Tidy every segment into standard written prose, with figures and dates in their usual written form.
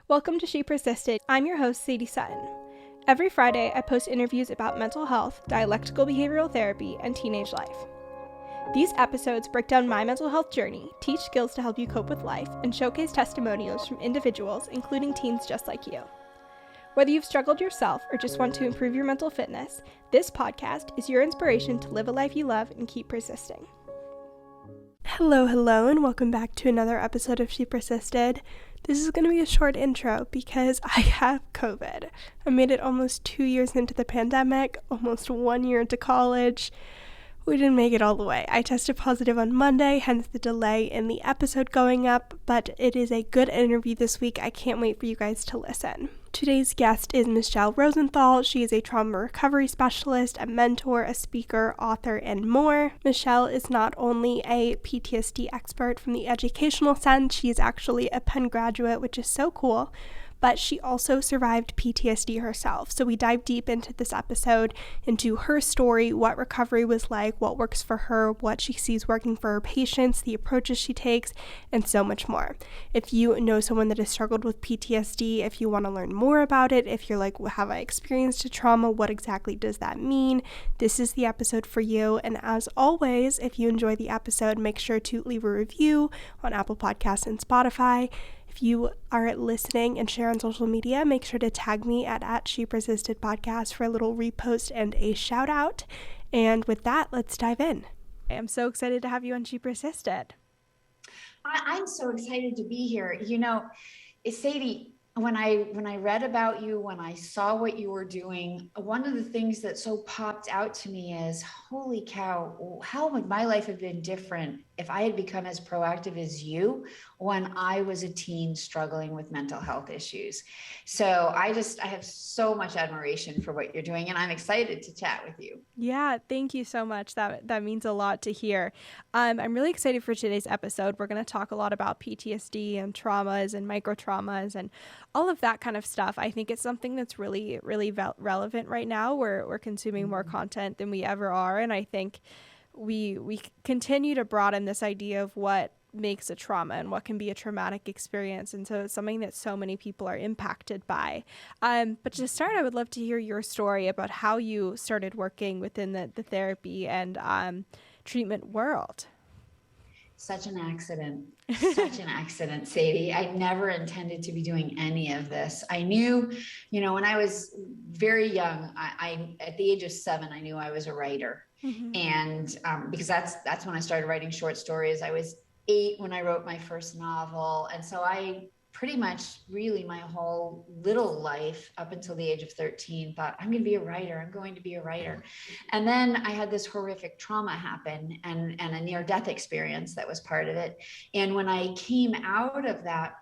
Welcome to She Persisted. I'm your host, Sadie Sutton. Every Friday, I post interviews about mental health, dialectical behavioral therapy, and teenage life. These episodes break down my mental health journey, teach skills to help you cope with life, and showcase testimonials from individuals, including teens just like you. Whether you've struggled yourself or just want to improve your mental fitness, this podcast is your inspiration to live a life you love and keep persisting. Hello, and welcome back to another episode of She Persisted. This is going to be a short intro because I have COVID. I made it almost 2 years into the pandemic, almost 1 year into college. We didn't make it all the way. I tested positive on Monday, hence the delay in the episode going up, but it is a good interview this week. I can't wait for you guys to listen. Today's guest is Michele Rosenthal. She is a trauma recovery specialist, a mentor, a speaker, author, and more. Michele is not only a PTSD expert from the educational sense, she is actually a Penn graduate, which is so cool, but she also survived PTSD herself. So we dive deep into this episode, into her story, what recovery was like, what works for her, what she sees working for her patients, the approaches she takes, and so much more. If you know someone that has struggled with PTSD, if you want to learn more about it, if you're like, well, have I experienced a trauma? What exactly does that mean? This is the episode for you. And as always, if you enjoy the episode, make sure to leave a review on Apple Podcasts and Spotify. If you are listening and share on social media, make sure to tag me at She Persisted Podcast for a little repost and a shout out. And with that, let's dive in. I'm so excited to have you on She Persisted. I'm so excited to be here. You know, Sadie, when I read about you, when I saw what you were doing, one of the things that so popped out to me is, holy cow, how would my life have been different if I had become as proactive as you when I was a teen struggling with mental health issues? So I have so much admiration for what you're doing, and I'm excited to chat with you. Yeah, thank you so much. That means a lot to hear. I'm really excited for today's episode. We're going to talk a lot about PTSD and traumas and micro traumas and all of that kind of stuff. I think it's something that's really, really relevant right now. We're consuming more content than we ever are, and I think we continue to broaden this idea of what makes a trauma and what can be a traumatic experience, and so it's something that so many people are impacted by. But to start, I would love to hear your story about how you started working within the therapy and treatment world. Such an accident, Sadie. I never intended to be doing any of this. I knew, when I was very young, I at the age of 7, I knew I was a writer. Mm-hmm. And because that's when I started writing short stories. I was 8 when I wrote my first novel. And so I pretty much really my whole little life up until the age of 13 thought, I'm going to be a writer. I'm going to be a writer. And then I had this horrific trauma happen and a near-death experience that was part of it. And when I came out of that,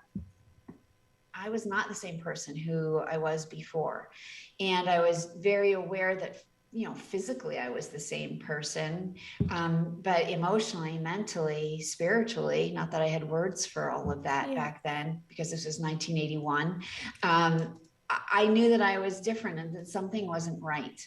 I was not the same person who I was before. And I was very aware that physically I was the same person, but emotionally, mentally, spiritually, not that I had words for all of that back then, because this was 1981. I knew that I was different and that something wasn't right.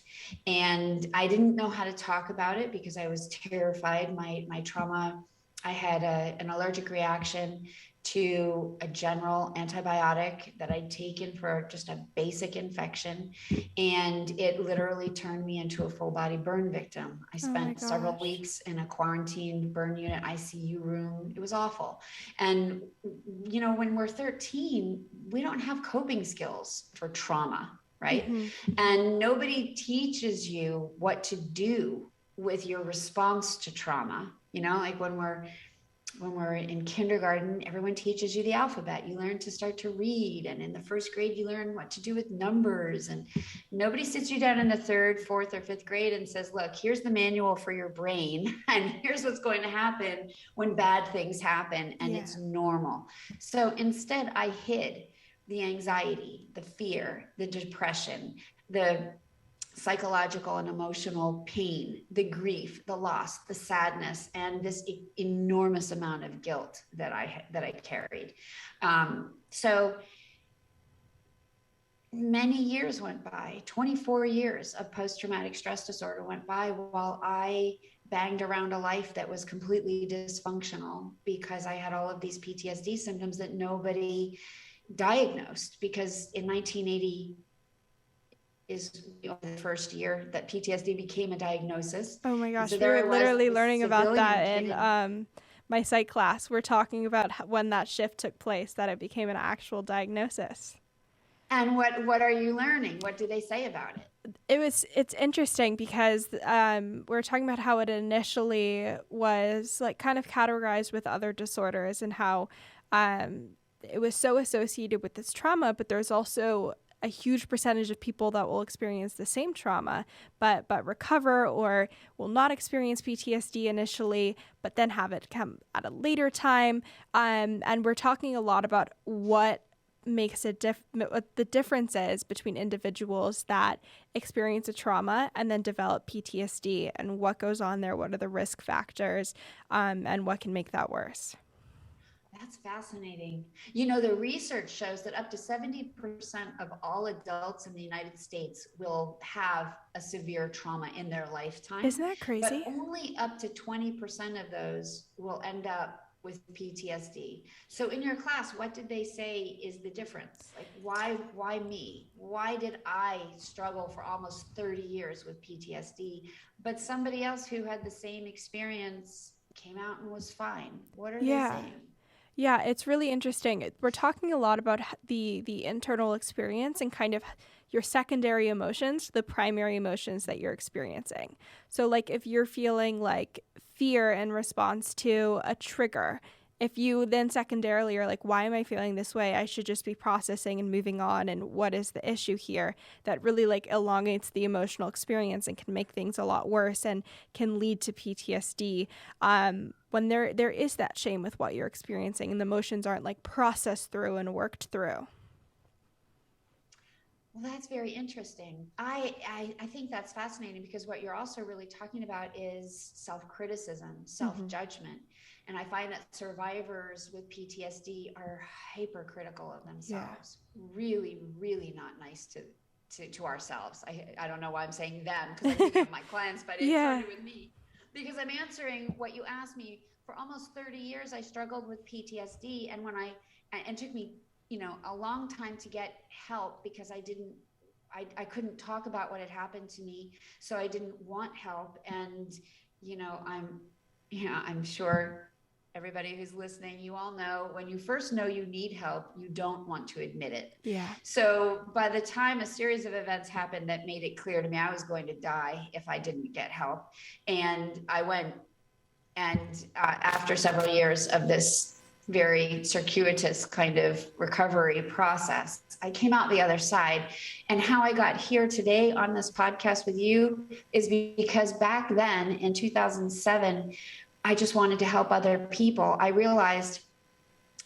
And I didn't know how to talk about it because I was terrified. My trauma, I had an allergic reaction to a general antibiotic that I'd taken for just a basic infection. And it literally turned me into a full body burn victim. I spent several weeks in a quarantined burn unit ICU room. It was awful. And, when we're 13, we don't have coping skills for trauma, right? Mm-hmm. And nobody teaches you what to do with your response to trauma. Like when we're in kindergarten, everyone teaches you the alphabet. You learn to start to read. And in the first grade, you learn what to do with numbers. And nobody sits you down in the 3rd, 4th, or 5th grade and says, look, here's the manual for your brain. And here's what's going to happen when bad things happen. And it's normal. So instead, I hid the anxiety, the fear, the depression, the psychological and emotional pain, the grief, the loss, the sadness, and this enormous amount of guilt that I carried. So many years went by, 24 years of post-traumatic stress disorder went by while I banged around a life that was completely dysfunctional because I had all of these PTSD symptoms that nobody diagnosed, because in 1980 is the first year that PTSD became a diagnosis. Oh my And gosh, so we there were I was, literally this learning about civilian that kid. in my psych class. We're talking about when that shift took place, that it became an actual diagnosis. And what are you learning? What do they say about it? It's interesting because we're talking about how it initially was like kind of categorized with other disorders, and how it was so associated with this trauma, but there's also a huge percentage of people that will experience the same trauma but recover, or will not experience PTSD initially but then have it come at a later time. And we're talking a lot about what makes what the difference is between individuals that experience a trauma and then develop PTSD, and what goes on there, what are the risk factors, and what can make that worse. That's fascinating. You know, the research shows that up to 70% of all adults in the United States will have a severe trauma in their lifetime. Isn't that crazy? But only up to 20% of those will end up with PTSD. So in your class, what did they say is the difference? Like, why me? Why did I struggle for almost 30 years with PTSD, but somebody else who had the same experience came out and was fine? What are they saying? Yeah, it's really interesting. We're talking a lot about the internal experience and kind of your secondary emotions, the primary emotions that you're experiencing. So like if you're feeling like fear in response to a trigger, if you then secondarily are like, why am I feeling this way? I should just be processing and moving on. And what is the issue here? That really like elongates the emotional experience and can make things a lot worse and can lead to PTSD. When there is that shame with what you're experiencing and the emotions aren't like processed through and worked through. Well, that's very interesting. I think that's fascinating, because what you're also really talking about is self-criticism, self-judgment. And I find that survivors with PTSD are hypercritical of themselves. Yeah. Really, really not nice to ourselves. I don't know why I'm saying them, because I'm thinking of my clients, but it started with me. Because I'm answering what you asked me. For almost 30 years, I struggled with PTSD. And it took me, a long time to get help, because I couldn't talk about what had happened to me. So I didn't want help. And, I'm sure everybody who's listening, you all know, when you first know you need help, you don't want to admit it. Yeah. So by the time a series of events happened that made it clear to me I was going to die if I didn't get help. And I went, and after several years of this very circuitous kind of recovery process, I came out the other side. And how I got here today on this podcast with you is because back then in 2007, I just wanted to help other people. I realized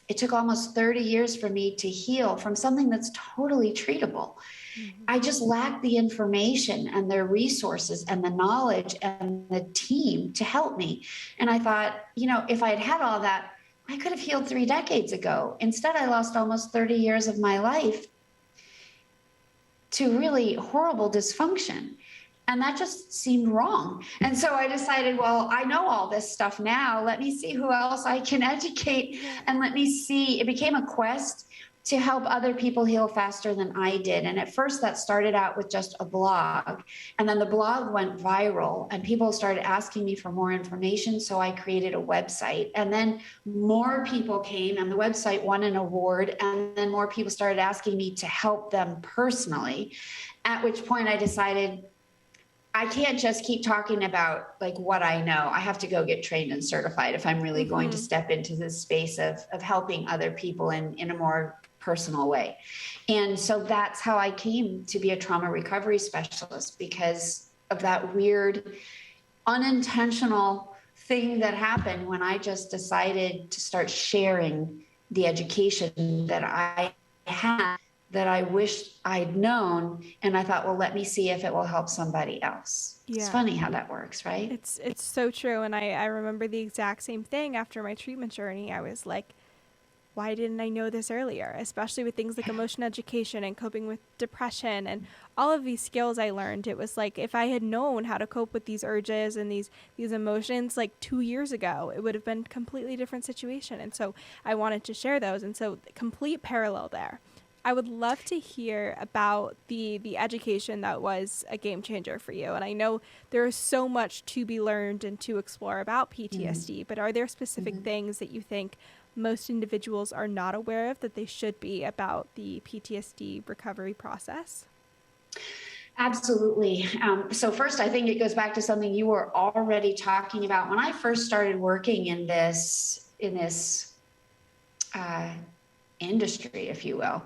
it took almost 30 years for me to heal from something that's totally treatable. Mm-hmm. I just lacked the information and the resources and the knowledge and the team to help me. And I thought, if I had had all that, I could have healed 3 decades ago. Instead, I lost almost 30 years of my life to really horrible dysfunction. And that just seemed wrong. And so I decided, well, I know all this stuff now. Let me see who else I can educate. And let me see. It became a quest to help other people heal faster than I did. And at first that started out with just a blog. And then the blog went viral and people started asking me for more information. So I created a website. And then more people came and the website won an award. And then more people started asking me to help them personally. At which point I decided, I can't just keep talking about like what I know. I have to go get trained and certified if I'm really going to step into this space of helping other people in a more personal way. And so that's how I came to be a trauma recovery specialist, because of that weird, unintentional thing that happened when I just decided to start sharing the education that I had, that I wished I'd known. And I thought, well, let me see if it will help somebody else. Yeah. It's funny how that works, right? It's so true. And I remember the exact same thing after my treatment journey. I was like, why didn't I know this earlier? Especially with things like emotion education and coping with depression and all of these skills I learned. It was like, if I had known how to cope with these urges and these emotions like 2 years ago, it would have been a completely different situation. And so I wanted to share those. And so complete parallel there. I would love to hear about the education that was a game changer for you. And I know there is so much to be learned and to explore about PTSD, but are there specific things that you think most individuals are not aware of that they should be about the PTSD recovery process? Absolutely. So first, I think it goes back to something you were already talking about. When I first started working in this industry, if you will,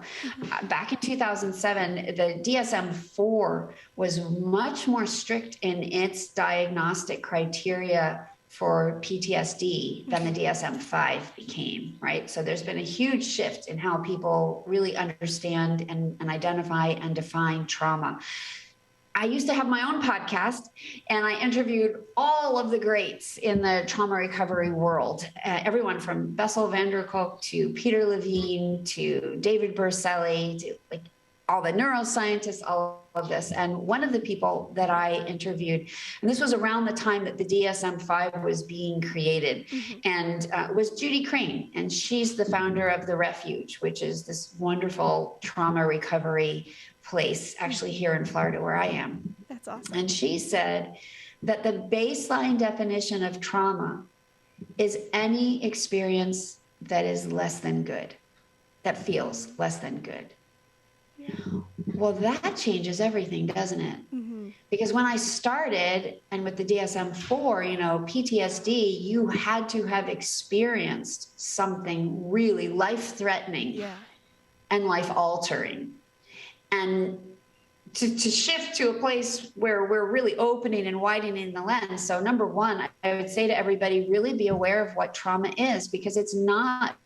back in 2007, the DSM-4 was much more strict in its diagnostic criteria for PTSD than the DSM-5 became, right? So there's been a huge shift in how people really understand and identify and define trauma. I used to have my own podcast, and I interviewed all of the greats in the trauma recovery world, everyone from Bessel van der Kolk to Peter Levine to David Berceli to like all the neuroscientists, all of this. And one of the people that I interviewed, and this was around the time that the DSM-5 was being created, and was Judy Crane. And she's the founder of The Refuge, which is this wonderful trauma recovery place actually here in Florida where I am. That's awesome. And she said that the baseline definition of trauma is any experience that is less than good, that feels less than good. Yeah. Well, that changes everything, doesn't it? Because when I started, and with the DSM-4, you know, PTSD, you had to have experienced something really life-threatening and life-altering. And to shift to a place where we're really opening and widening the lens. So number one, I would say to everybody, really be aware of what trauma is, because it's not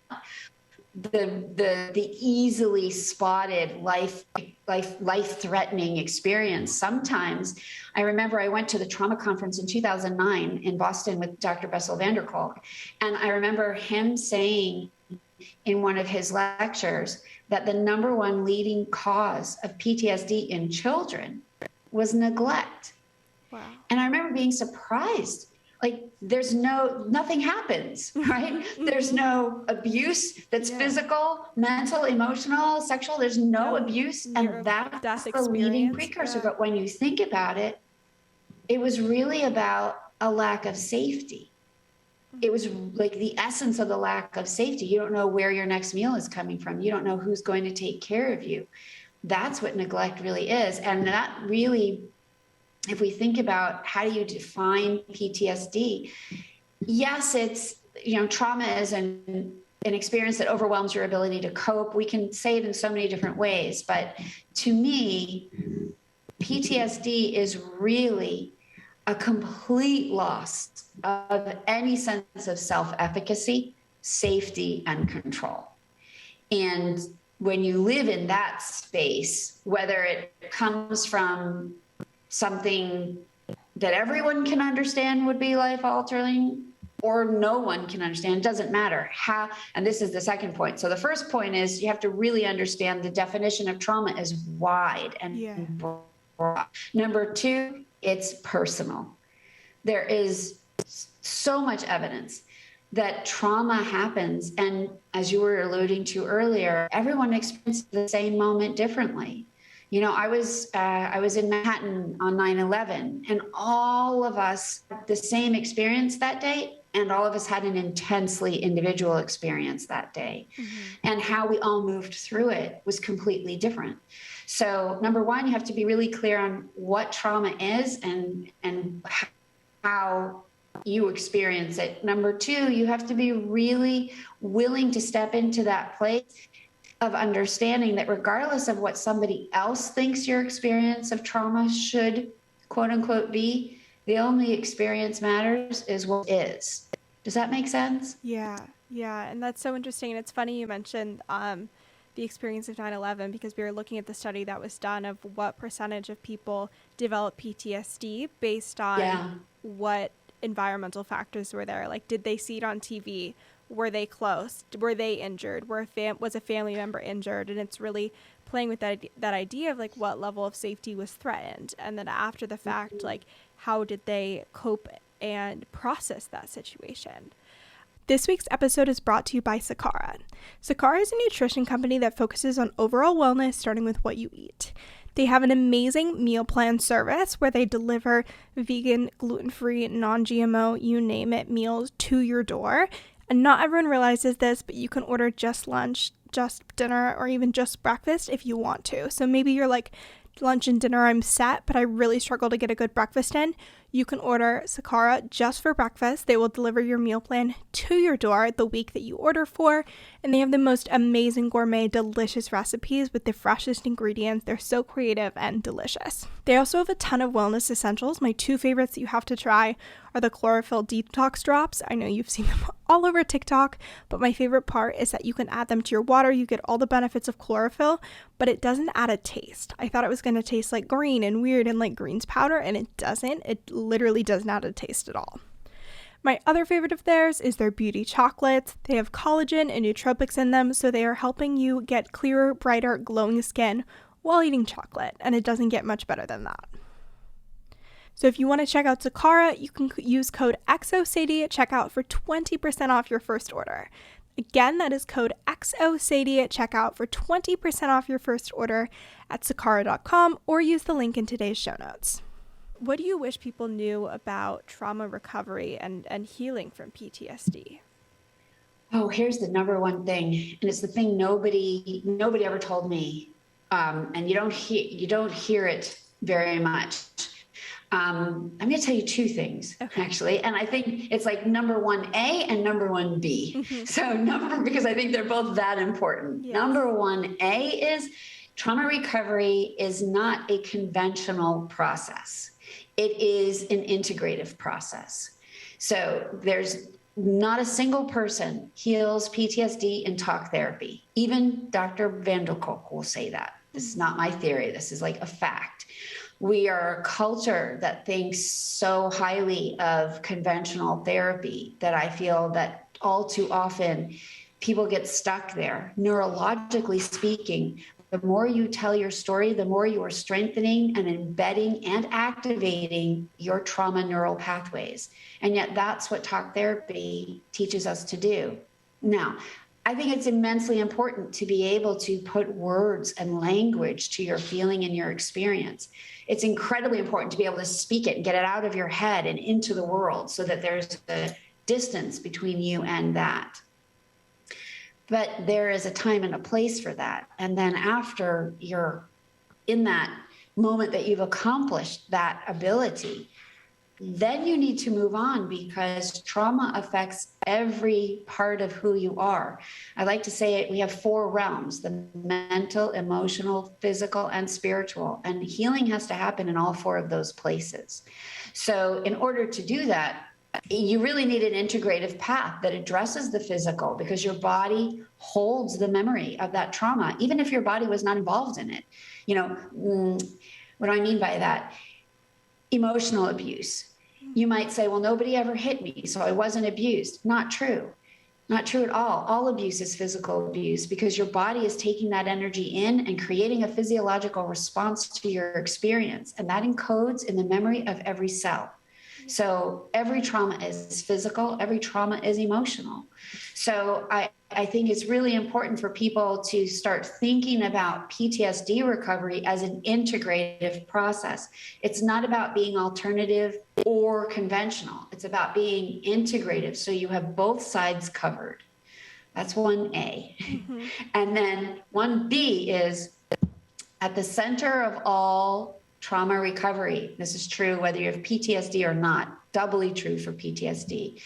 the easily spotted life-threatening experience. Sometimes I remember I went to the trauma conference in 2009 in Boston with Dr. Bessel van der Kolk, and I remember him saying in one of his lectures that the number one leading cause of PTSD in children was neglect. Wow. And I remember being surprised. Like, nothing happens, right? There's no abuse that's physical, mental, emotional, sexual. There's no abuse. And that's the leading precursor. But when you think about it, it was really about a lack of safety. It was like the essence of the lack of safety. You don't know where your next meal is coming from. You don't know who's going to take care of you. That's what neglect really is. And that really, if we think about how do you define PTSD, yes, it's, you know, trauma is an experience that overwhelms your ability to cope. We can say it in so many different ways, but to me, PTSD is really a complete loss of any sense of self-efficacy, safety, and control. And when you live in that space, whether it comes from something that everyone can understand would be life-altering or no one can understand, it doesn't matter how. And this is the second point. So the first point is you have to really understand the definition of trauma is wide and broad. Number two, it's personal. There is so much evidence that trauma happens. And as you were alluding to earlier, everyone experiences the same moment differently. You know, I was in Manhattan on 9/11, and all of us had the same experience that day, and all of us had an intensely individual experience that day. And how we all moved through it was completely different. So number one, you have to be really clear on what trauma is and how you experience it. Number two, you have to be really willing to step into that place of understanding that regardless of what somebody else thinks your experience of trauma should, quote unquote, be, the only experience matters is what is. Does that make sense? Yeah. And that's so interesting. And it's funny you mentioned the experience of 9/11, because we were looking at the study that was done of what percentage of people develop PTSD based on what environmental factors were there. Like, did they see it on TV? were they close? Were they injured? Was a family member injured? And it's really playing with that idea of like what level of safety was threatened. And then after the fact, like how did they cope and process that situation? This week's episode is brought to you by Sakara. Sakara is a nutrition company that focuses on overall wellness, starting with what you eat. They have an amazing meal plan service where they deliver vegan, gluten-free, non-GMO, you name it, meals to your door. And not everyone realizes this, but you can order just lunch, just dinner, or even just breakfast if you want to. So maybe you're like, lunch and dinner I'm set, but I really struggle to get a good breakfast in. You can order Sakara just for breakfast. They will deliver your meal plan to your door the week that you order for, and they have the most amazing gourmet, delicious recipes with the freshest ingredients. They're so creative and delicious. They also have a ton of wellness essentials. My two favorites that you have to try are the Chlorophyll Detox drops. I know you've seen them all over TikTok, but my favorite part is that you can add them to your water. You get all the benefits of chlorophyll, but it doesn't add a taste. I thought it was going to taste like green and weird and like greens powder, and it doesn't. It literally does not add a taste at all. My other favorite of theirs is their beauty chocolates. They have collagen and nootropics in them, so they are helping you get clearer, brighter, glowing skin while eating chocolate, and it doesn't get much better than that. So if you want to check out Sakara, you can use code XOSADIE at checkout for 20% off your first order. Again, that is code XOSADIE at checkout for 20% off your first order at sakara.com, or use the link in today's show notes. What do you wish people knew about trauma recovery and healing from PTSD? Oh, here's the number one thing, and it's the thing nobody ever told me, and you don't hear it very much. I'm going to tell you two things, actually. And I think it's like number 1A and number 1B. Mm-hmm. So because I think they're both that important. Yes. Number 1A is trauma recovery is not a conventional process. It is an integrative process. So there's not a single person heals PTSD in talk therapy. Even Dr. Van der Kolk will say that. This is not my theory. This is like a fact. We are a culture that thinks so highly of conventional therapy that I feel that all too often people get stuck there. Neurologically speaking, the more you tell your story, the more you are strengthening and embedding and activating your trauma neural pathways. And yet that's what talk therapy teaches us to do. Now, I think it's immensely important to be able to put words and language to your feeling and your experience. It's incredibly important to be able to speak it and get it out of your head and into the world so that there's a distance between you and that. But there is a time and a place for that. And then after you're in that moment that you've accomplished that ability, then you need to move on because trauma affects every part of who you are. I like to say it, we have 4 realms, the mental, emotional, physical, and spiritual. And healing has to happen in all 4 of those places. So in order to do that, you really need an integrative path that addresses the physical because your body holds the memory of that trauma, even if your body was not involved in it. You know, what do I mean by that? Emotional abuse. You might say, well, nobody ever hit me, so I wasn't abused. Not true. Not true at all. All abuse is physical abuse because your body is taking that energy in and creating a physiological response to your experience. And that encodes in the memory of every cell. So every trauma is physical, every trauma is emotional. So I think it's really important for people to start thinking about PTSD recovery as an integrative process. It's not about being alternative or conventional. It's about being integrative so you have both sides covered. That's 1A. Mm-hmm. And then 1B is at the center of all trauma recovery. This is true whether you have PTSD or not, doubly true for PTSD.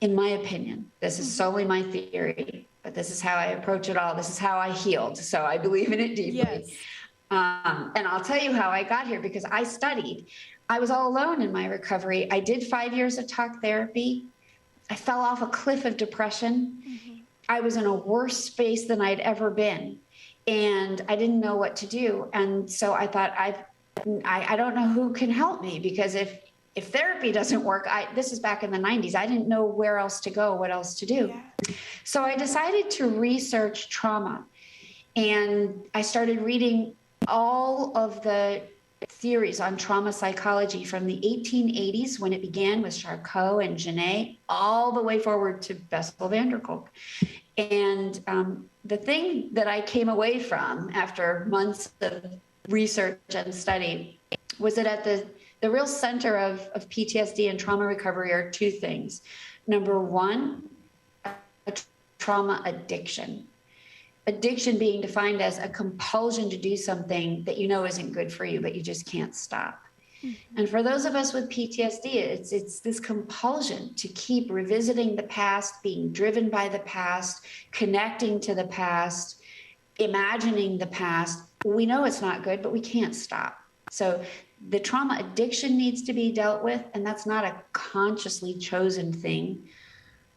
In my opinion, this is solely my theory, but this is how I approach it all. This is how I healed. So I believe in it deeply. Yes. And I'll tell you how I got here because I studied. I was all alone in my recovery. I did 5 years of talk therapy. I fell off a cliff of depression. Mm-hmm. I was in a worse space than I'd ever been. And I didn't know what to do. And so I thought, I don't know who can help me because if if therapy doesn't work, this is back in the 90s. I didn't know where else to go, what else to do. Yeah. So I decided to research trauma. And I started reading all of the theories on trauma psychology from the 1880s, when it began with Charcot and Genet, all the way forward to Bessel van der Kolk. And the thing that I came away from after months of research and study was that at the real center of PTSD and trauma recovery are two things. Number one, a trauma addiction. Addiction being defined as a compulsion to do something that you know isn't good for you, but you just can't stop. Mm-hmm. And for those of us with PTSD, it's this compulsion to keep revisiting the past, being driven by the past, connecting to the past, imagining the past. We know it's not good, but we can't stop. So the trauma addiction needs to be dealt with, and that's not a consciously chosen thing.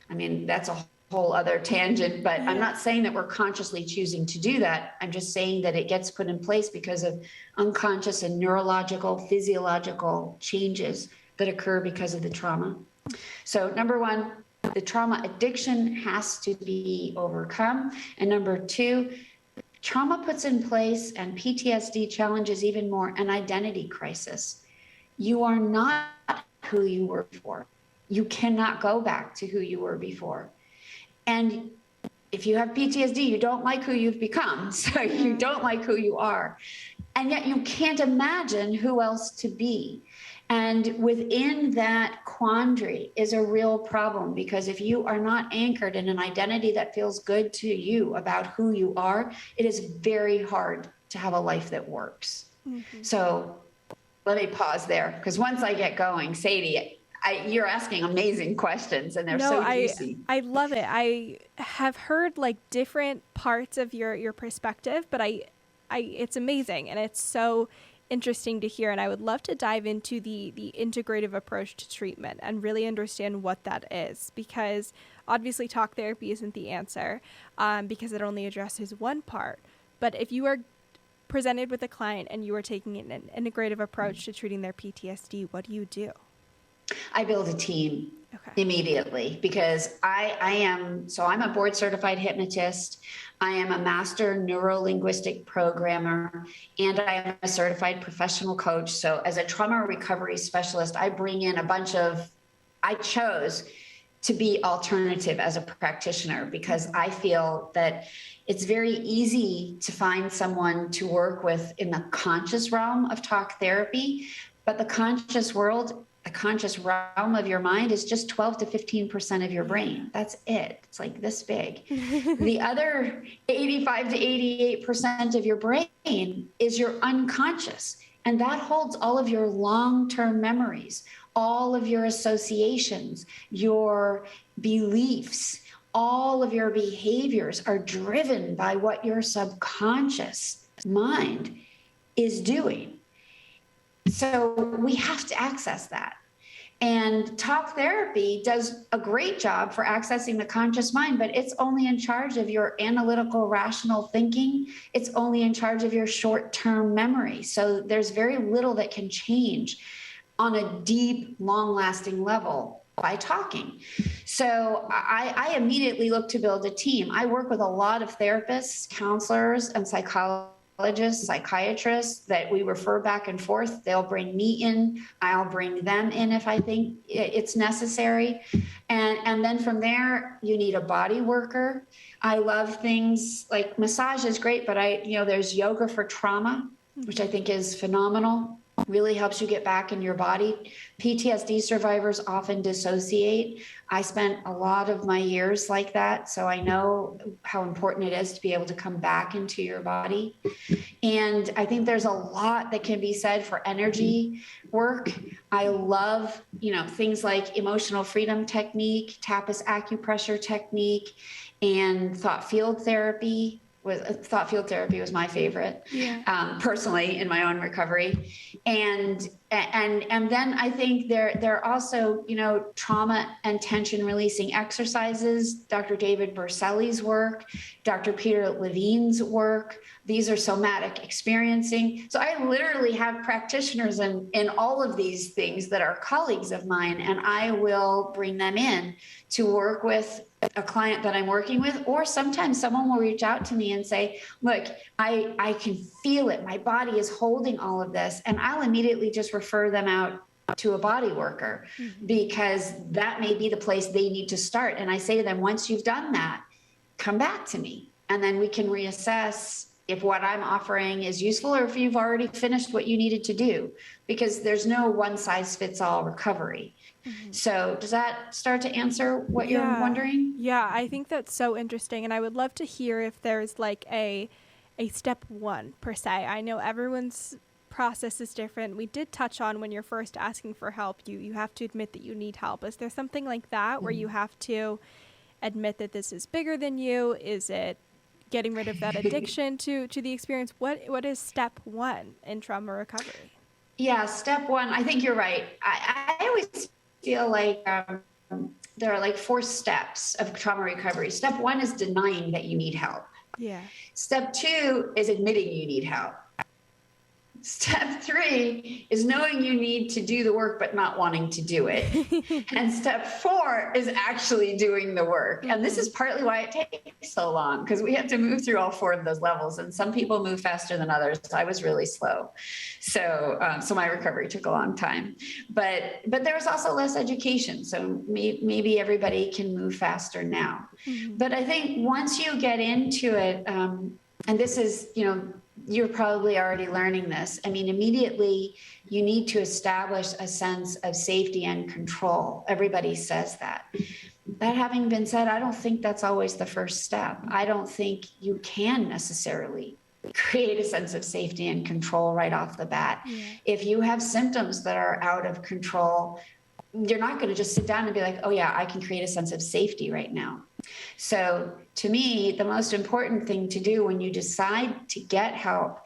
I mean, that's a whole other tangent, but I'm not saying that we're consciously choosing to do that. I'm just saying that it gets put in place because of unconscious and neurological, physiological changes that occur because of the trauma. So number one, the trauma addiction has to be overcome. And number two, trauma puts in place, and PTSD challenges even more, an identity crisis. You are not who you were before. You cannot go back to who you were before. And if you have PTSD, you don't like who you've become. So you don't like who you are. And yet you can't imagine who else to be. And within that quandary is a real problem, because if you are not anchored in an identity that feels good to you about who you are, it is very hard to have a life that works. Mm-hmm. So let me pause there, because once I get going, Sadie, you're asking amazing questions, and they're so juicy. I love it. I have heard like different parts of your perspective, but it's amazing, and it's so interesting to hear. And I would love to dive into the integrative approach to treatment and really understand what that is, because obviously talk therapy isn't the answer, because it only addresses one part. But if you are presented with a client and you are taking an integrative approach to treating their PTSD, what do you do? I build a team immediately, because I'm a board certified hypnotist. I am a master neuro-linguistic programmer, and I am a certified professional coach. So as a trauma recovery specialist, I bring in I chose to be alternative as a practitioner, because I feel that it's very easy to find someone to work with in the conscious realm of talk therapy, but the conscious realm of your mind is just 12 to 15% of your brain. That's it. It's like this big. The other 85 to 88% of your brain is your unconscious. And that holds all of your long-term memories, all of your associations, your beliefs, all of your behaviors are driven by what your subconscious mind is doing. So we have to access that. And talk therapy does a great job for accessing the conscious mind, but it's only in charge of your analytical, rational thinking. It's only in charge of your short-term memory. So there's very little that can change on a deep, long-lasting level by talking. So I immediately look to build a team. I work with a lot of therapists, counselors, and psychiatrists that we refer back and forth. They'll bring me in, I'll bring them in if I think it's necessary. And then from there, you need a body worker. I love things like massage is great, but there's yoga for trauma, which I think is phenomenal. Really helps you get back in your body. PTSD survivors often dissociate. I spent a lot of my years like that, so I know how important it is to be able to come back into your body. And I think there's a lot that can be said for energy work. I love, things like emotional freedom technique, tapas acupressure technique, and thought field therapy. Thought field therapy was my favorite, personally, in my own recovery. And And then I think there are also, trauma and tension releasing exercises, Dr. David Berceli's work, Dr. Peter Levine's work. These are somatic experiencing. So I literally have practitioners in all of these things that are colleagues of mine, and I will bring them in to work with a client that I'm working with, or sometimes someone will reach out to me and say, look, I can feel it. My body is holding all of this. And I'll immediately just refer them out to a body worker, because that may be the place they need to start. And I say to them, once you've done that, come back to me. And then we can reassess if what I'm offering is useful, or if you've already finished what you needed to do, because there's no one size fits all recovery. So does that start to answer what you're wondering? Yeah, I think that's so interesting. And I would love to hear if there's like a step one per se. I know everyone's process is different. We did touch on when you're first asking for help, you have to admit that you need help. Is there something like that where you have to admit that this is bigger than you? Is it getting rid of that addiction to the experience? What is step one in trauma recovery? Yeah, step one, I think you're right. I always feel like there are like 4 steps of trauma recovery. Step one is denying that you need help. Yeah. Step 2 is admitting you need help. Step 3 is knowing you need to do the work, but not wanting to do it. And step 4 is actually doing the work. And this is partly why it takes so long, because we have to move through all 4 of those levels. And some people move faster than others. I was really slow. So my recovery took a long time, but there was also less education. So maybe everybody can move faster now. But I think once you get into it, and this is, you're probably already learning this. I mean, immediately you need to establish a sense of safety and control. Everybody says that. That having been said, I don't think that's always the first step. I don't think you can necessarily create a sense of safety and control right off the bat. If you have symptoms that are out of control, you're not going to just sit down and be like, oh yeah, I can create a sense of safety right now. So to me, the most important thing to do when you decide to get help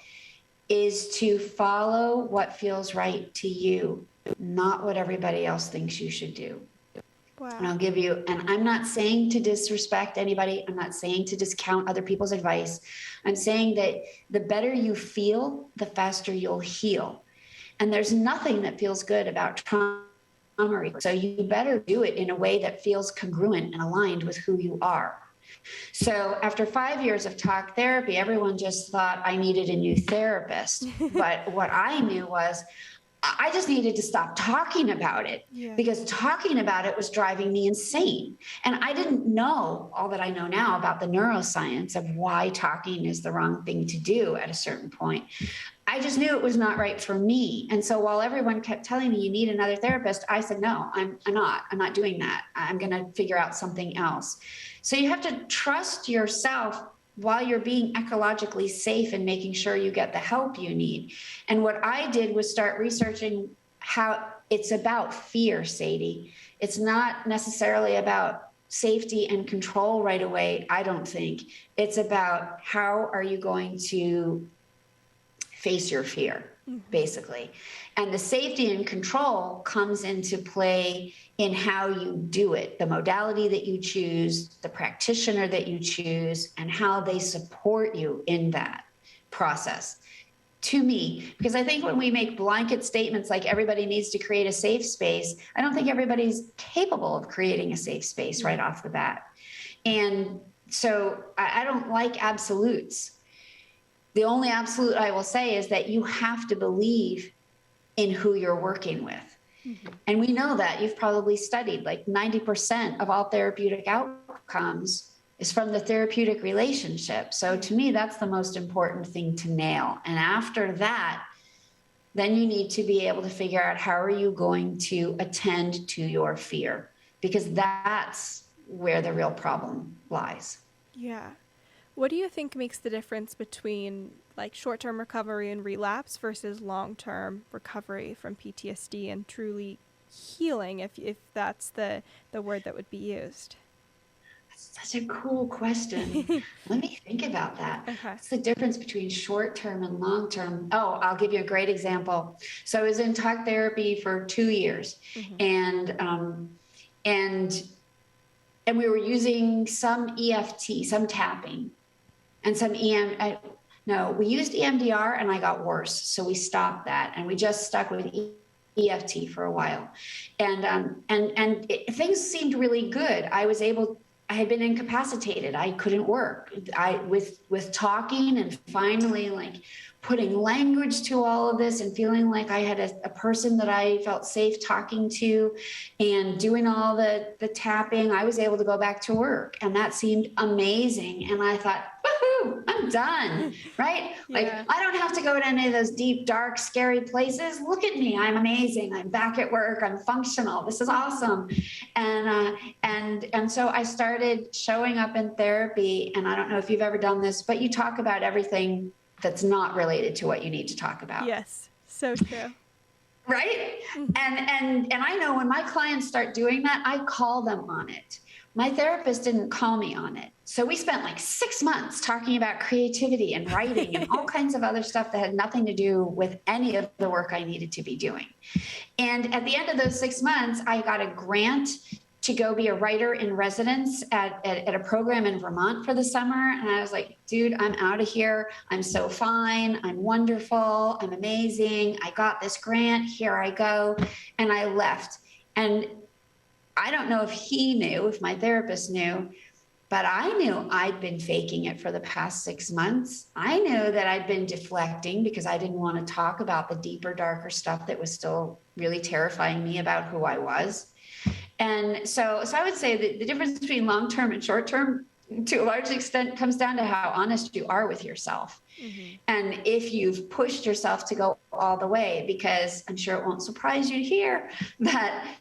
is to follow what feels right to you, not what everybody else thinks you should do. Wow. And I'll give you, and I'm not saying to disrespect anybody. I'm not saying to discount other people's advice. I'm saying that the better you feel, the faster you'll heal. And there's nothing that feels good about trauma. So you better do it in a way that feels congruent and aligned with who you are. So after 5 years of talk therapy, everyone just thought I needed a new therapist. But what I knew was I just needed to stop talking about it, because talking about it was driving me insane. And I didn't know all that I know now about the neuroscience of why talking is the wrong thing to do at a certain point. I just knew it was not right for me. And so while everyone kept telling me you need another therapist, I said, no, I'm not doing that. I'm going to figure out something else. So you have to trust yourself while you're being ecologically safe and making sure you get the help you need. And what I did was start researching how it's about fear, Sadie. It's not necessarily about safety and control right away, I don't think. It's about how are you going to face your fear, basically. And the safety and control comes into play in how you do it, the modality that you choose, the practitioner that you choose, and how they support you in that process. To me, because I think when we make blanket statements like everybody needs to create a safe space, I don't think everybody's capable of creating a safe space right off the bat. And so I don't like absolutes. The only absolute I will say is that you have to believe in who you're working with. And we know that. You've probably studied like 90% of all therapeutic outcomes is from the therapeutic relationship. So to me, that's the most important thing to nail. And after that, then you need to be able to figure out how are you going to attend to your fear, because that's where the real problem lies. Yeah. What do you think makes the difference between like short-term recovery and relapse versus long-term recovery from PTSD and truly healing, if that's the word that would be used? Such a cool question. Let me think about that. Okay. What's the difference between short-term and long-term? Oh, I'll give you a great example. So I was in talk therapy for 2 years, and we were using some EFT, some tapping, and some no, we used EMDR, and I got worse, so we stopped that, and we just stuck with EFT for a while, and things seemed really good. I had been incapacitated. I couldn't work. With talking and finally like putting language to all of this and feeling like I had a person that I felt safe talking to and doing all the tapping, I was able to go back to work, and that seemed amazing. And I thought, woohoo, I'm done, right? Yeah. Like, I don't have to go to any of those deep, dark, scary places. Look at me. I'm amazing. I'm back at work. I'm functional. This is awesome. And so I started showing up in therapy, and I don't know if you've ever done this, but you talk about everything that's not related to what you need to talk about. Yes, so true. Right? And I know when my clients start doing that, I call them on it. My therapist didn't call me on it. So we spent like 6 months talking about creativity and writing and all kinds of other stuff that had nothing to do with any of the work I needed to be doing. And at the end of those 6 months, I got a grant to go be a writer in residence at a program in Vermont for the summer. And I was like, dude, I'm out of here. I'm so fine. I'm wonderful. I'm amazing. I got this grant. Here I go. And I left. And I don't know if he knew, if my therapist knew, but I knew I'd been faking it for the past 6 months. I knew that I'd been deflecting because I didn't want to talk about the deeper, darker stuff that was still really terrifying me about who I was. And so I would say that the difference between long-term and short-term, to a large extent, comes down to how honest you are with yourself. And if you've pushed yourself to go all the way, because I'm sure it won't surprise you to hear that,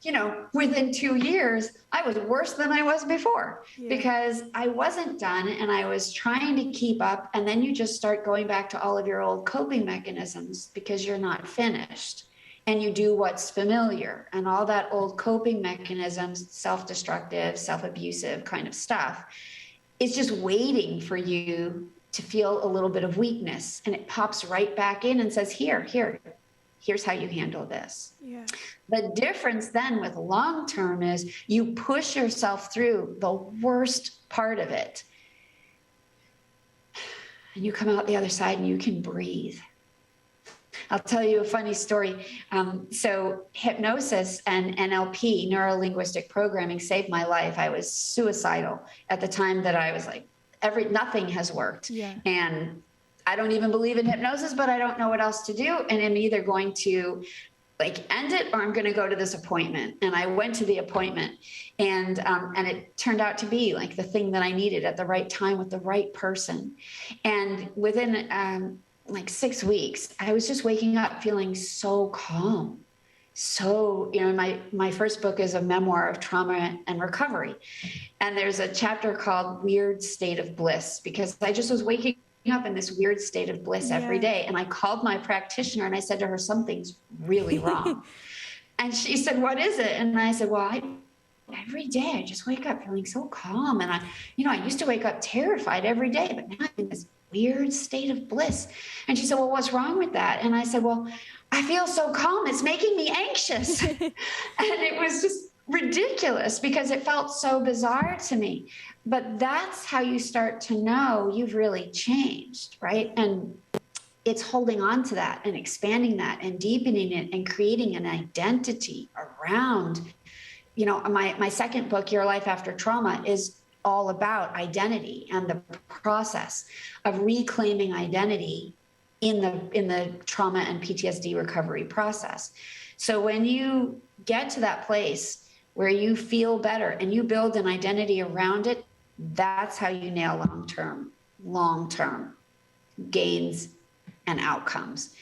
within 2 years, I was worse than I was before because I wasn't done and I was trying to keep up. And then you just start going back to all of your old coping mechanisms because you're not finished. And you do what's familiar, and all that old coping mechanisms, self-destructive, self-abusive kind of stuff, is just waiting for you to feel a little bit of weakness. And it pops right back in and says, here's how you handle this. Yeah. The difference then with long-term is you push yourself through the worst part of it. And you come out the other side and you can breathe. I'll tell you a funny story. So hypnosis and NLP, neuro-linguistic programming, saved my life. I was suicidal at the time that I was like, nothing has worked. Yeah. And I don't even believe in hypnosis, but I don't know what else to do. And I'm either going to end it or I'm going to go to this appointment. And I went to the appointment and it turned out to be like the thing that I needed at the right time with the right person. And within 6 weeks, I was just waking up feeling so calm. So, my first book is a memoir of trauma and recovery. And there's a chapter called Weird State of Bliss, because I just was waking up in this weird state of bliss every day. And I called my practitioner and I said to her, something's really wrong. And she said, what is it? And I said, well, every day I just wake up feeling so calm. And I used to wake up terrified every day, but now I'm in this weird state of bliss. And she said, well, what's wrong with that? And I said, well, I feel so calm. It's making me anxious. And it was just ridiculous because it felt so bizarre to me. But that's how you start to know you've really changed, right? And it's holding on to that and expanding that and deepening it and creating an identity around, my second book, Your Life After Trauma, is all about identity and the process of reclaiming identity in the trauma and PTSD recovery process. So when you get to that place where you feel better and you build an identity around it, that's how you nail long-term gains and outcomes.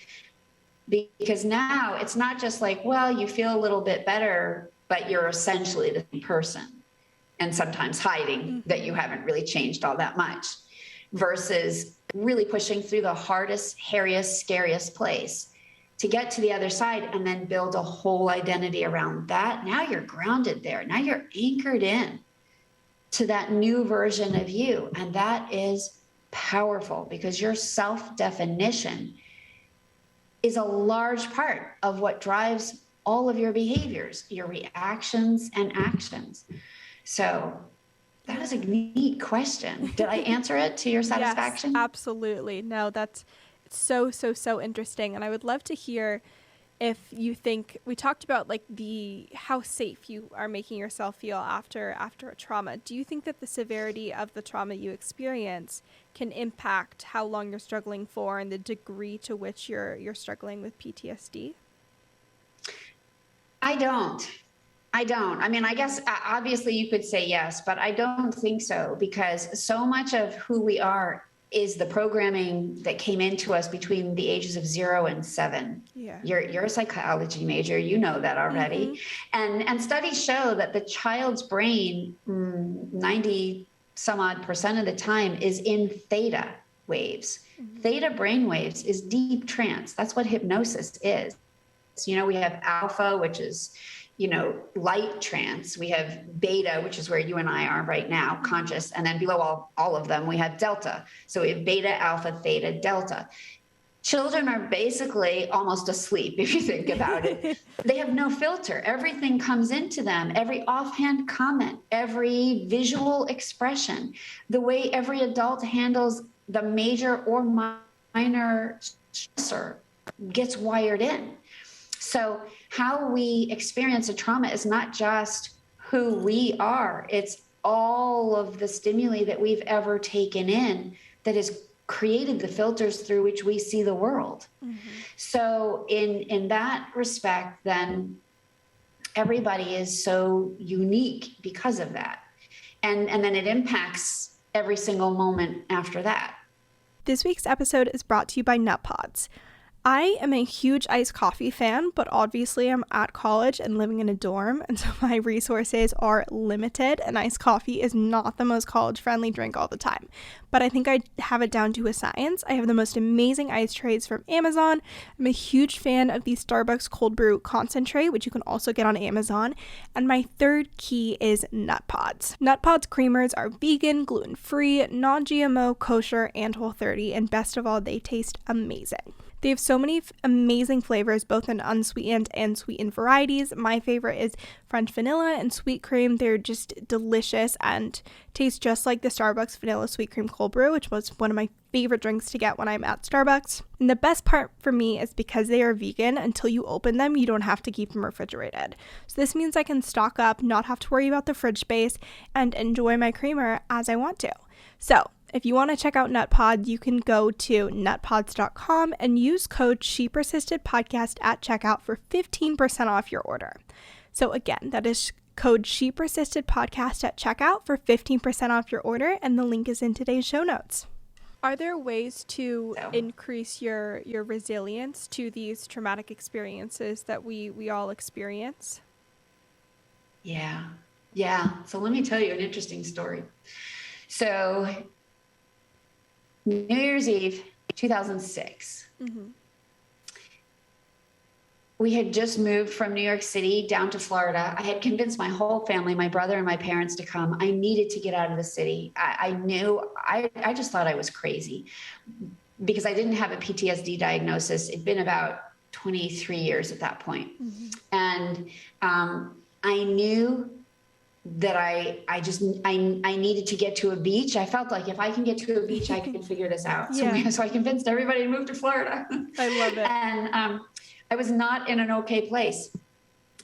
Because now it's not just like, well, you feel a little bit better, but you're essentially the same person. And sometimes hiding that you haven't really changed all that much, versus really pushing through the hardest, hairiest, scariest place to get to the other side and then build a whole identity around that. Now you're grounded there. Now you're anchored in. to that new version of you. And that is powerful, because your self-definition is a large part of what drives all of your behaviors, your reactions and actions. So that is a neat question. Did I answer it to your satisfaction? Yes, absolutely. No, that's so interesting. And I would love to hear if you think, we talked about like how safe you are making yourself feel after a trauma. Do you think that the severity of the trauma you experience can impact how long you're struggling for and the degree to which you're struggling with PTSD? I don't. I mean, I guess obviously you could say yes, but I don't think so, because so much of who we are is the programming that came into us between the ages of 0 and 7. Yeah. You're a psychology major, you know that already. Mm-hmm. And studies show that the child's brain, 90 some odd % of the time, is in theta waves. Mm-hmm. Theta brain waves is deep trance. That's what hypnosis is. So, we have alpha, which is, light trance. We have beta, which is where you and I are right now, conscious. And then below all of them, we have delta. So we have beta, alpha, theta, delta. Children are basically almost asleep, if you think about it. They have no filter. Everything comes into them. Every offhand comment, every visual expression, the way every adult handles the major or minor stressor gets wired in. So how we experience a trauma is not just who we are. It's all of the stimuli that we've ever taken in that has created the filters through which we see the world. Mm-hmm. So in that respect, then everybody is so unique because of that. And then it impacts every single moment after that. This week's episode is brought to you by Nut Pods. I am a huge iced coffee fan, but obviously I'm at college and living in a dorm, and so my resources are limited, and iced coffee is not the most college-friendly drink all the time. But I think I have it down to a science. I have the most amazing ice trays from Amazon. I'm a huge fan of the Starbucks cold brew concentrate, which you can also get on Amazon. And my third key is Nut Pods. Nut Pods creamers are vegan, gluten-free, non-GMO, kosher, and Whole30, and best of all, they taste amazing. They have so many amazing flavors, both in unsweetened and sweetened varieties. My favorite is French vanilla and sweet cream. They're just delicious and taste just like the Starbucks vanilla sweet cream cold brew, which was one of my favorite drinks to get when I'm at Starbucks. And the best part for me is because they are vegan, until you open them, you don't have to keep them refrigerated. So this means I can stock up, not have to worry about the fridge space, and enjoy my creamer as I want to. So if you want to check out Nut Pods, you can go to nutpods.com and use code ShePersistedPodcast at checkout for 15% off your order. So again, that is code ShePersistedPodcast at checkout for 15% off your order, and the link is in today's show notes. Are there ways to increase your resilience to these traumatic experiences that we all experience? Yeah. So let me tell you an interesting story. So New Year's Eve, 2006. Mm-hmm. We had just moved from New York City down to Florida. I had convinced my whole family, my brother and my parents, to come. I needed to get out of the city. I just thought I was crazy because I didn't have a PTSD diagnosis. It'd been about 23 years at that point. Mm-hmm. And I knew that I needed to get to a beach. I felt like if I can get to a beach, I can figure this out. Yeah. So I convinced everybody to move to Florida. I love it. And I was not in an okay place.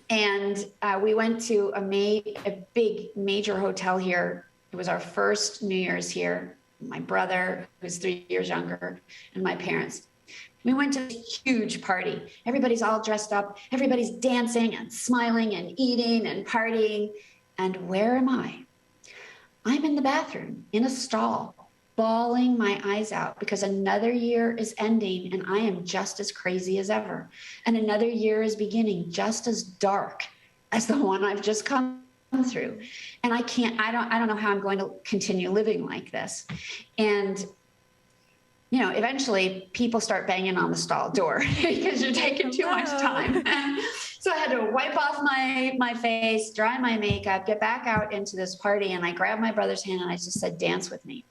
And we went to a big major hotel here. It was our first New Year's here. My brother, who's 3 years younger, and my parents. We went to a huge party. Everybody's all dressed up. Everybody's dancing and smiling and eating and partying. And where am I? I'm in the bathroom in a stall, bawling my eyes out because another year is ending and I am just as crazy as ever. And another year is beginning just as dark as the one I've just come through. And I don't know how I'm going to continue living like this. And eventually people start banging on the stall door because you're taking too much time. So I had to wipe off my face, dry my makeup, get back out into this party. And I grabbed my brother's hand and I just said, dance with me.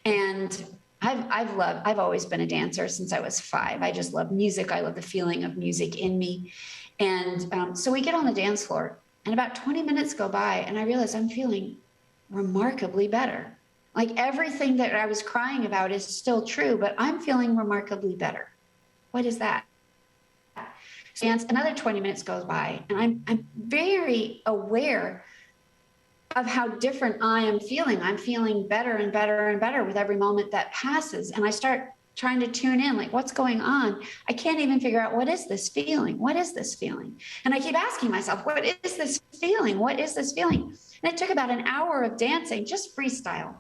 And I've always been a dancer since I was 5. I just love music. I love the feeling of music in me. And so we get on the dance floor and about 20 minutes go by and I realize I'm feeling remarkably better. Like everything that I was crying about is still true, but I'm feeling remarkably better. What is that? And another 20 minutes goes by and I'm very aware of how different I am feeling. I'm feeling better and better and better with every moment that passes. And I start trying to tune in, like, what's going on? I can't even figure out, what is this feeling? What is this feeling? And I keep asking myself, what is this feeling? What is this feeling? And it took about an hour of dancing, just freestyle,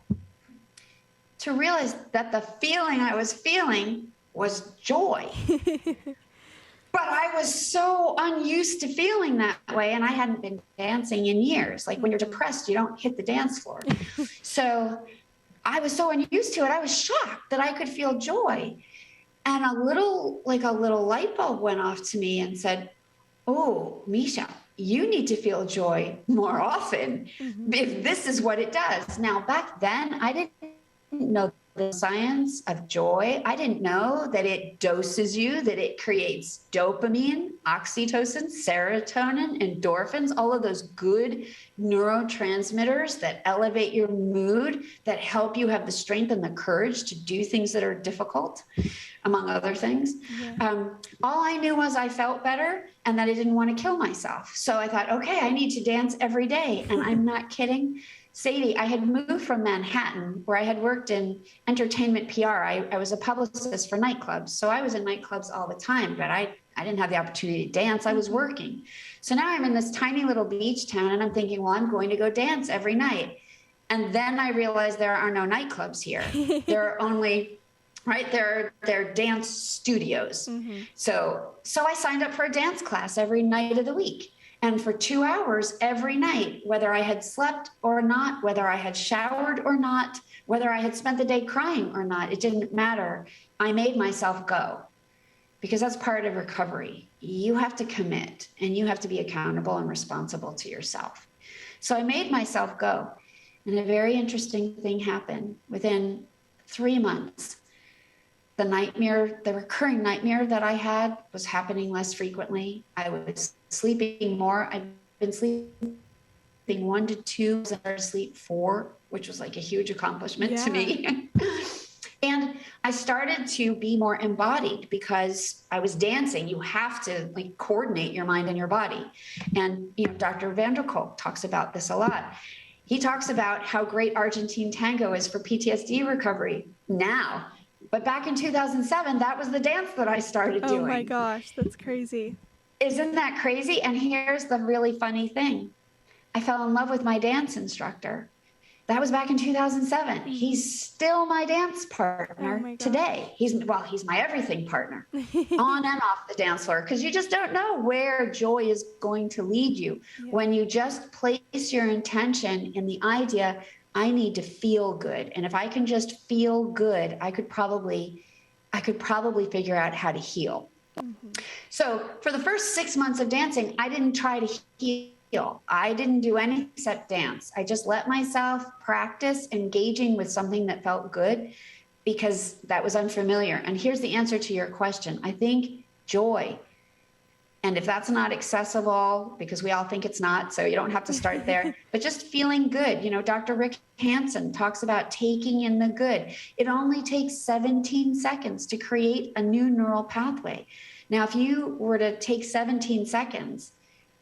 to realize that the feeling I was feeling was joy. But I was so unused to feeling that way, and I hadn't been dancing in years. Like when you're depressed, you don't hit the dance floor. So I was so unused to it, I was shocked that I could feel joy. And a little light bulb went off to me and said, oh, Michele, you need to feel joy more often if this is what it does. Now, back then, I didn't know the science of joy. I didn't know that it doses you, that it creates dopamine, oxytocin, serotonin, endorphins, all of those good neurotransmitters that elevate your mood, that help you have the strength and the courage to do things that are difficult, among other things. Yeah. All I knew was I felt better and that I didn't want to kill myself. So I thought, okay, I need to dance every day. And I'm not kidding. Sadie, I had moved from Manhattan, where I had worked in entertainment PR. I was a publicist for nightclubs. So I was in nightclubs all the time, but I didn't have the opportunity to dance. I was working. So now I'm in this tiny little beach town and I'm thinking, well, I'm going to go dance every night. And then I realized there are no nightclubs here. There are only, right, they're dance studios. So I signed up for a dance class every night of the week. And for 2 hours every night, whether I had slept or not, whether I had showered or not, whether I had spent the day crying or not, it didn't matter. I made myself go, because that's part of recovery. You have to commit and you have to be accountable and responsible to yourself. So I made myself go. And a very interesting thing happened. Within 3 months, the recurring nightmare that I had was happening less frequently. I was sleeping more. I've been sleeping 1 to 2, I started to sleep 4, which was like a huge accomplishment to me. And I started to be more embodied because I was dancing. You have to like coordinate your mind and your body. And Dr. Van der Kolk talks about this a lot. He talks about how great Argentine tango is for PTSD recovery now. But back in 2007, that was the dance that I started doing. Oh my gosh, that's crazy. Isn't that crazy? And here's the really funny thing. I fell in love with my dance instructor. That was back in 2007. He's still my dance partner today. He's my everything partner on and off the dance floor, because you just don't know where joy is going to lead you. When you just place your intention in the idea, I need to feel good. And if I can just feel good, I could probably figure out how to heal. So for the first 6 months of dancing, I didn't try to heal. I didn't do anything except dance. I just let myself practice engaging with something that felt good, because that was unfamiliar. And here's the answer to your question. I think joy. And if that's not accessible, because we all think it's not, so you don't have to start there, but just feeling good. Dr. Rick Hansen talks about taking in the good. It only takes 17 seconds to create a new neural pathway. Now, if you were to take 17 seconds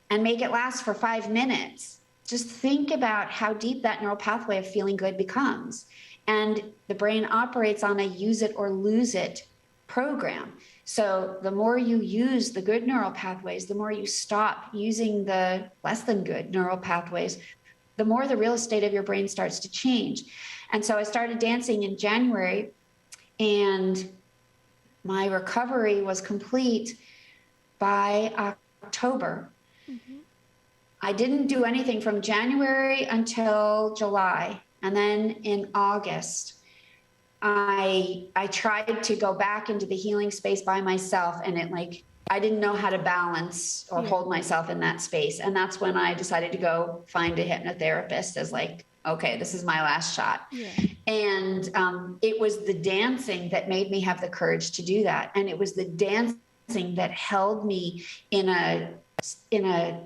and make it last for 5 minutes, just think about how deep that neural pathway of feeling good becomes. And the brain operates on a use it or lose it program. So the more you use the good neural pathways, the more you stop using the less than good neural pathways, the more the real estate of your brain starts to change. And so I started dancing in January, and my recovery was complete by October. I didn't do anything from January until July. And then in August, I tried to go back into the healing space by myself, and I didn't know how to balance or hold myself in that space. And that's when I decided to go find a hypnotherapist as okay, this is my last shot. Yeah. And it was the dancing that made me have the courage to do that. And it was the dancing that held me in a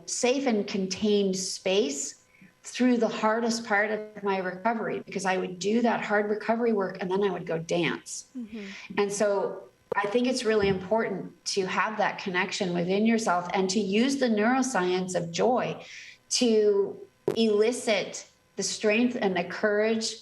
safe and contained space through the hardest part of my recovery, because I would do that hard recovery work and then I would go dance. Mm-hmm. And so I think it's really important to have that connection within yourself and to use the neuroscience of joy to elicit the strength and the courage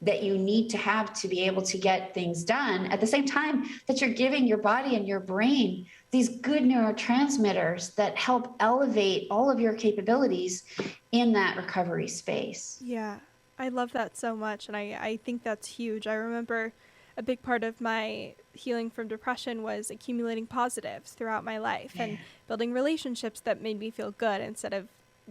that you need to have to be able to get things done, at the same time that you're giving your body and your brain these good neurotransmitters that help elevate all of your capabilities in that recovery space. Yeah, I love that so much. And I think that's huge. I remember a big part of my healing from depression was accumulating positives throughout my life and building relationships that made me feel good instead of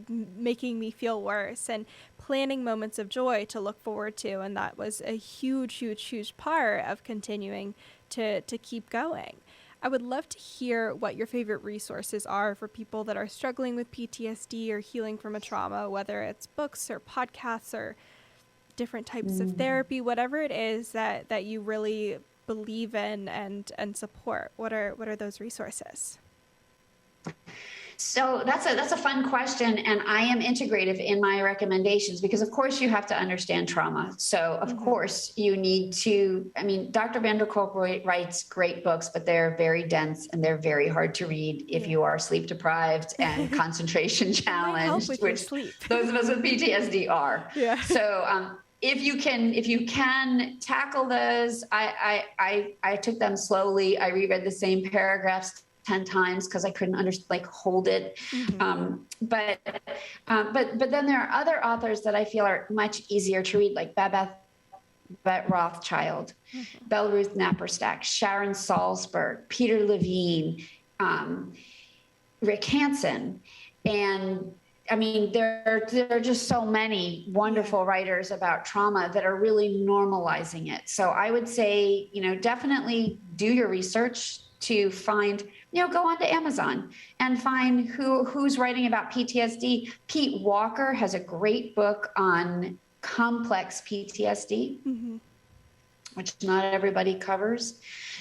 making me feel worse, and planning moments of joy to look forward to. And that was a huge part of continuing to keep going. I would love to hear what your favorite resources are for people that are struggling with PTSD or healing from a trauma, whether it's books or podcasts or different types of therapy, whatever it is that you really believe in and support. What are those resources? So that's a fun question. And I am integrative in my recommendations because, of course, you have to understand trauma. So, of course, you need to, Dr. Van der Kolk writes great books, but they're very dense and they're very hard to read if you are sleep deprived and concentration challenged, which those of us with PTSD are. Yeah. So, if you can tackle those, I took them slowly. I reread the same paragraphs 10 times because I couldn't hold it. But then there are other authors that I feel are much easier to read, like Babette Rothschild, Belle Ruth Napperstack, Sharon Salzberg, Peter Levine, Rick Hansen. And there are just so many wonderful writers about trauma that are really normalizing it. So I would say, definitely do your research to find, go onto Amazon and find who's writing about PTSD. Pete Walker has a great book on complex PTSD, which not everybody covers.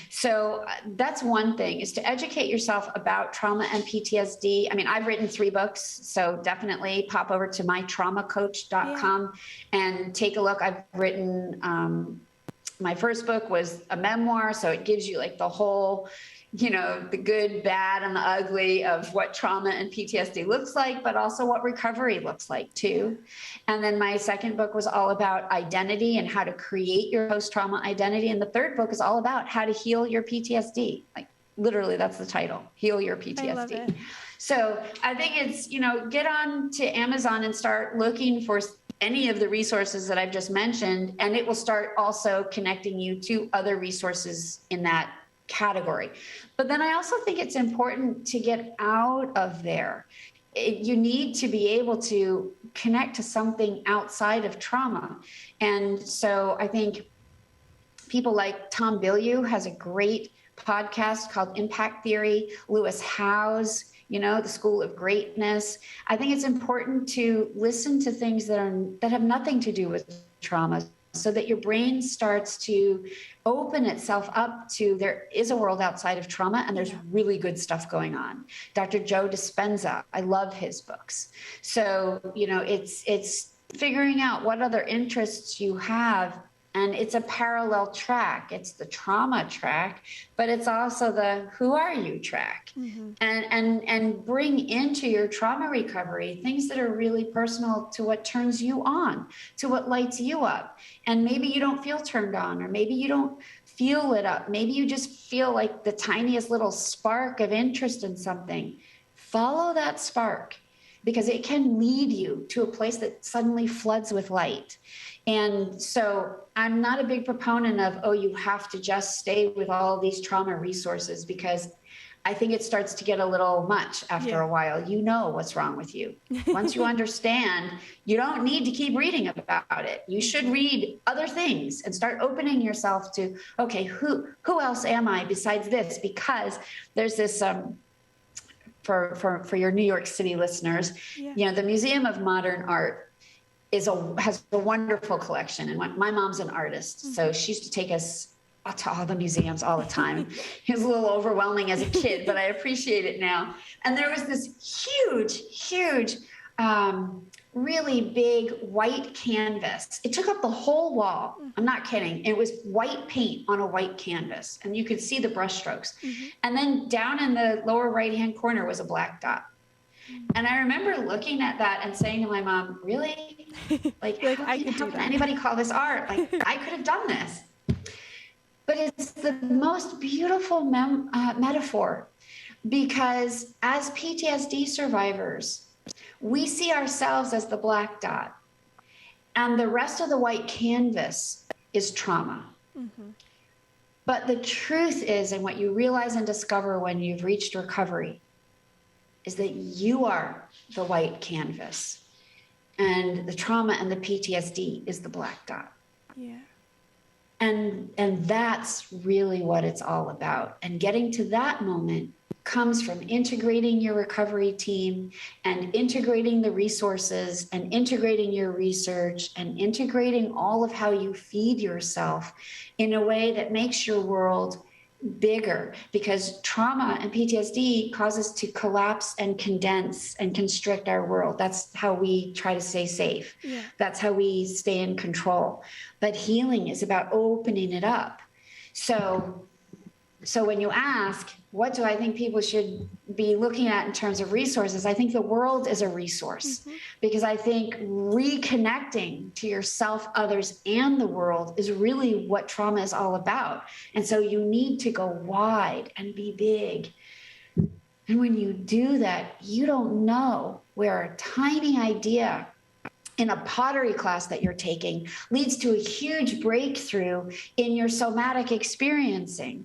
So that's one thing, is to educate yourself about trauma and PTSD. I've written 3 books, so definitely pop over to mytraumacoach.com and take a look. I've written, my first book was a memoir, so it gives you the whole, the good, bad, and the ugly of what trauma and PTSD looks like, but also what recovery looks like too. And then my second book was all about identity and how to create your post-trauma identity. And the third book is all about how to heal your PTSD. Literally, that's the title, Heal Your PTSD. I love it. So I think it's, get on to Amazon and start looking for any of the resources that I've just mentioned, and it will start also connecting you to other resources in that category. But then I also think it's important to get out of there. You need to be able to connect to something outside of trauma. And so I think people like Tom Bilyeu has a great podcast called Impact Theory, Lewis Howes, the School of Greatness. I think it's important to listen to things that have nothing to do with trauma, so that your brain starts to open itself up to, there is a world outside of trauma and there's really good stuff going on. Dr. Joe Dispenza, I love his books. So, it's figuring out what other interests you have. And it's a parallel track. It's the trauma track, but it's also the who are you track. And bring into your trauma recovery things that are really personal to what turns you on, to what lights you up. And maybe you don't feel turned on, or maybe you don't feel lit up. Maybe you just feel like the tiniest little spark of interest in something. Follow that spark. because it can lead you to a place that suddenly floods with light. And so I'm not a big proponent of, oh, you have to just stay with all these trauma resources, because I think it starts to get a little much after a while. You know what's wrong with you. Once you understand, you don't need to keep reading about it. You should read other things and start opening yourself to, okay, who else am I besides this? Because there's this, for your New York City listeners, you know, the Museum of Modern Art has a wonderful collection. And my mom's an artist, so she used to take us to all the museums all the time. It was a little overwhelming as a kid, but I appreciate it now. And there was this huge, really big white canvas. It took up the whole wall. I'm not kidding. It was white paint on a white canvas, and you could see the brush strokes. And then down in the lower right-hand corner was a black dot. And I remember looking at that and saying to my mom, really? Like how can anybody call this art? Like, I could have done this. But it's the most beautiful metaphor, because as PTSD survivors, we see ourselves as the black dot, and the rest of the white canvas is trauma. But the truth is, and what you realize and discover when you've reached recovery, is that you are the white canvas, and the trauma and the PTSD is the black dot. And that's really what it's all about. And getting to that moment comes from integrating your recovery team and integrating the resources and integrating your research and integrating all of how you feed yourself in a way that makes your world bigger, because trauma and PTSD cause us to collapse and condense and constrict our world. That's how we try to stay safe. That's how we stay in control. But healing is about opening it up. So when you ask, what do I think people should be looking at in terms of resources? I think the world is a resource, because I think reconnecting to yourself, others, and the world is really what trauma is all about. And so you need to go wide and be big. And when you do that, you don't know where a tiny idea in a pottery class that you're taking leads to a huge breakthrough in your somatic experiencing.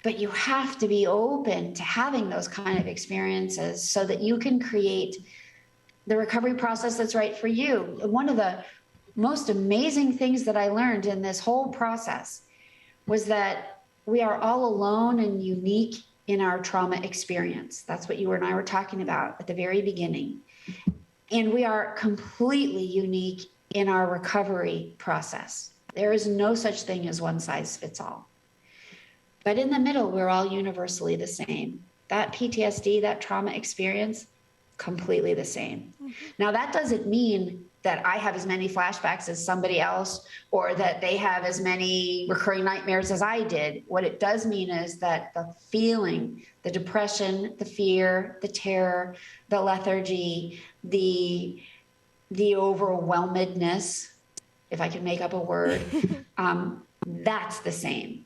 But you have to be open to having those kind of experiences so that you can create the recovery process that's right for you. One of the most amazing things that I learned in this whole process was that we are all alone and unique in our trauma experience. That's what you and I were talking about at the very beginning. And we are completely unique in our recovery process. There is no such thing as one size fits all. But in the middle, we're all universally the same. That PTSD, that trauma experience, completely the same. Now, that doesn't mean that I have as many flashbacks as somebody else, or that they have as many recurring nightmares as I did. What it does mean is that the feeling, the depression, the fear, the terror, the lethargy, the overwhelmedness, if I can make up a word, that's the same.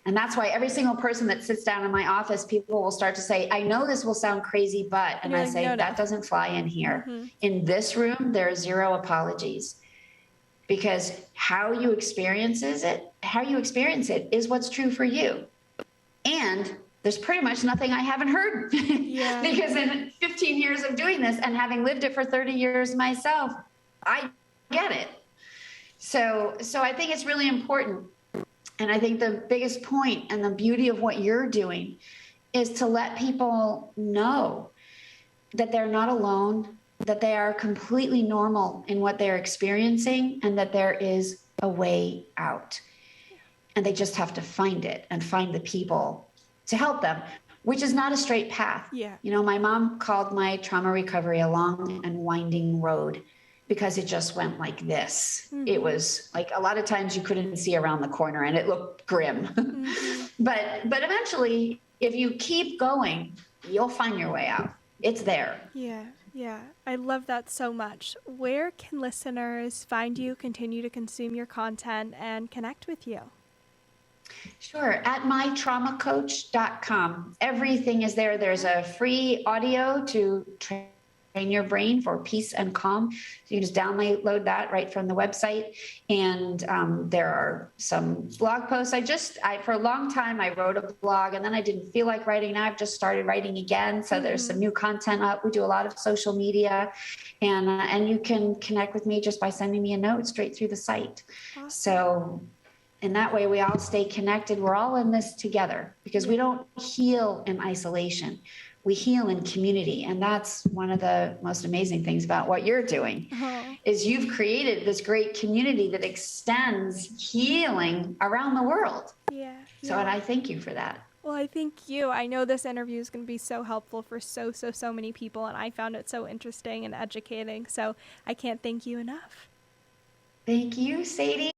And that's why every single person that sits down in my office, people will start to say, I know this will sound crazy, but, and I say, that doesn't fly in here. In this room, there are zero apologies, because how you experience it is what's true for you. And there's pretty much nothing I haven't heard because in 15 years of doing this and having lived it for 30 years myself, I get it. So I think it's really important. And I think the biggest point and the beauty of what you're doing is to let people know that they're not alone, that they are completely normal in what they're experiencing, and that there is a way out. And they just have to find it and find the people to help them, which is not a straight path. You know, my mom called my trauma recovery a long and winding road, because it just went like this. It was like, a lot of times you couldn't see around the corner and it looked grim. But eventually, if you keep going, you'll find your way out. It's there. Yeah. I love that so much. Where can listeners find you, continue to consume your content, and connect with you? Sure. At mytraumacoach.com. Everything is there. There's a free audio to your brain for peace and calm. So you just download that right from the website. And there are some blog posts. For a long time, I wrote a blog and then I didn't feel like writing. Now I've just started writing again. So there's some new content up. We do a lot of social media, and you can connect with me just by sending me a note straight through the site. Awesome. So in that way, we all stay connected. We're all in this together because we don't heal in isolation. We heal in community. And that's one of the most amazing things about what you're doing is you've created this great community that extends healing around the world. So and I thank you for that. Well, I thank you. I know this interview is going to be so helpful for so many people, and I found it so interesting and educating. So I can't thank you enough. Thank you, Sadie.